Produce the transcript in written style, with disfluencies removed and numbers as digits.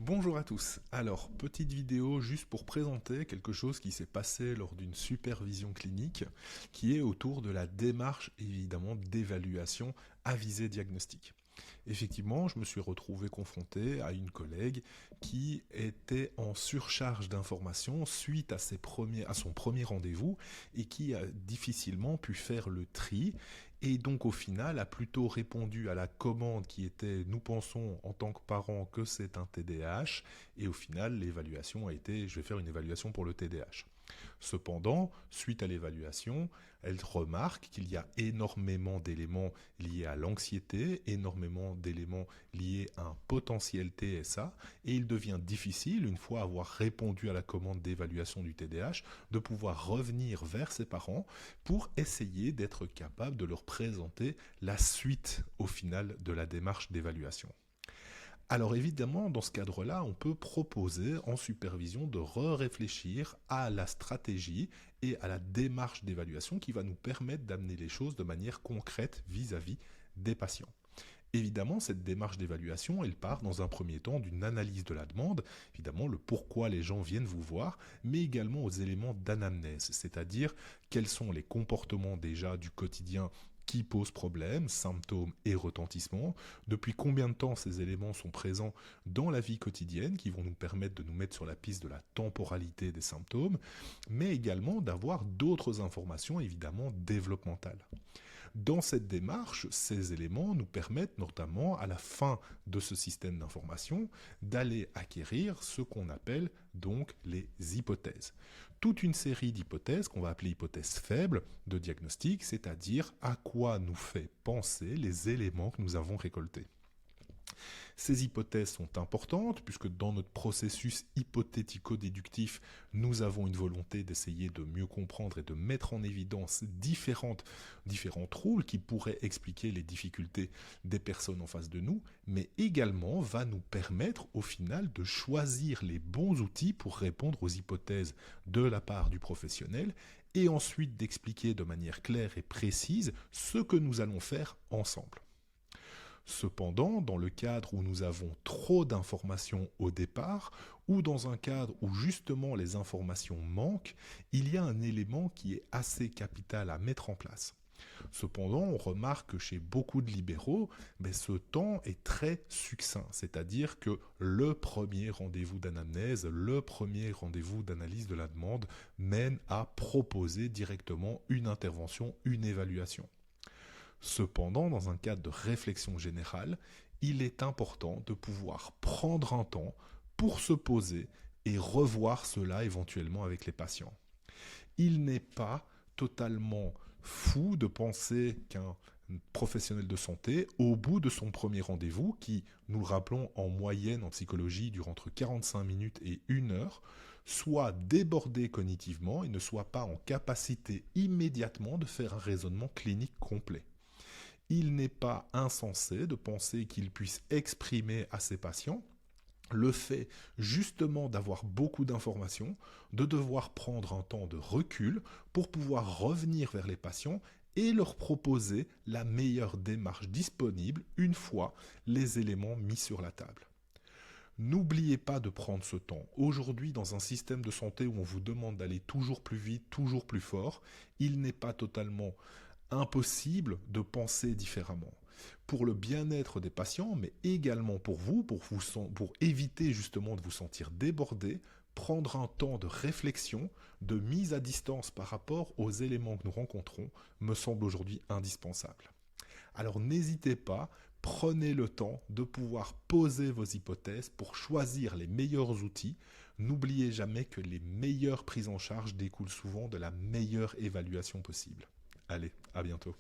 Bonjour à tous. Alors, petite vidéo juste pour présenter quelque chose qui s'est passé lors d'une supervision clinique qui est autour de la démarche évidemment d'évaluation à visée diagnostique. Effectivement, je me suis retrouvé confronté à une collègue qui était en surcharge d'informations suite à son premier rendez-vous et qui a difficilement pu faire le tri et donc au final a plutôt répondu à la commande qui était nous pensons en tant que parents que c'est un TDAH et au final l'évaluation a été je vais faire une évaluation pour le TDAH. Cependant, suite à l'évaluation, elle remarque qu'il y a énormément d'éléments liés à l'anxiété, énormément d'éléments liés à un potentiel TSA, et il devient difficile, une fois avoir répondu à la commande d'évaluation du TDAH, de pouvoir revenir vers ses parents pour essayer d'être capable de leur présenter la suite au final de la démarche d'évaluation. Alors évidemment, dans ce cadre-là, on peut proposer en supervision de réfléchir à la stratégie et à la démarche d'évaluation qui va nous permettre d'amener les choses de manière concrète vis-à-vis des patients. Évidemment, cette démarche d'évaluation, elle part dans un premier temps d'une analyse de la demande, évidemment le pourquoi les gens viennent vous voir, mais également aux éléments d'anamnèse, c'est-à-dire quels sont les comportements déjà du quotidien qui posent problème, symptômes et retentissements, depuis combien de temps ces éléments sont présents dans la vie quotidienne qui vont nous permettre de nous mettre sur la piste de la temporalité des symptômes, mais également d'avoir d'autres informations évidemment développementales. Dans cette démarche, ces éléments nous permettent notamment à la fin de ce système d'information d'aller acquérir ce qu'on appelle donc les hypothèses. Toute une série d'hypothèses qu'on va appeler hypothèses faibles de diagnostic, c'est-à-dire à quoi nous fait penser les éléments que nous avons récoltés. Ces hypothèses sont importantes puisque dans notre processus hypothético-déductif, nous avons une volonté d'essayer de mieux comprendre et de mettre en évidence différents troubles qui pourraient expliquer les difficultés des personnes en face de nous, mais également va nous permettre au final de choisir les bons outils pour répondre aux hypothèses de la part du professionnel et ensuite d'expliquer de manière claire et précise ce que nous allons faire ensemble. Cependant, dans le cadre où nous avons trop d'informations au départ, ou dans un cadre où justement les informations manquent, il y a un élément qui est assez capital à mettre en place. Cependant, on remarque que chez beaucoup de libéraux, ce temps est très succinct, c'est-à-dire que le premier rendez-vous d'anamnèse, le premier rendez-vous d'analyse de la demande mène à proposer directement une intervention, une évaluation. Cependant, dans un cadre de réflexion générale, il est important de pouvoir prendre un temps pour se poser et revoir cela éventuellement avec les patients. Il n'est pas totalement fou de penser qu'un professionnel de santé, au bout de son premier rendez-vous, qui, nous le rappelons, en moyenne en psychologie dure entre 45 minutes et 1 heure, soit débordé cognitivement et ne soit pas en capacité immédiatement de faire un raisonnement clinique complet. Il n'est pas insensé de penser qu'il puisse exprimer à ses patients le fait justement d'avoir beaucoup d'informations, de devoir prendre un temps de recul pour pouvoir revenir vers les patients et leur proposer la meilleure démarche disponible une fois les éléments mis sur la table. N'oubliez pas de prendre ce temps. Aujourd'hui, dans un système de santé où on vous demande d'aller toujours plus vite, toujours plus fort, il n'est pas totalement impossible de penser différemment. Pour le bien-être des patients, mais également pour vous, pour éviter justement de vous sentir débordé, prendre un temps de réflexion, de mise à distance par rapport aux éléments que nous rencontrons, me semble aujourd'hui indispensable. Alors n'hésitez pas, prenez le temps de pouvoir poser vos hypothèses pour choisir les meilleurs outils. N'oubliez jamais que les meilleures prises en charge découlent souvent de la meilleure évaluation possible. Allez, à bientôt.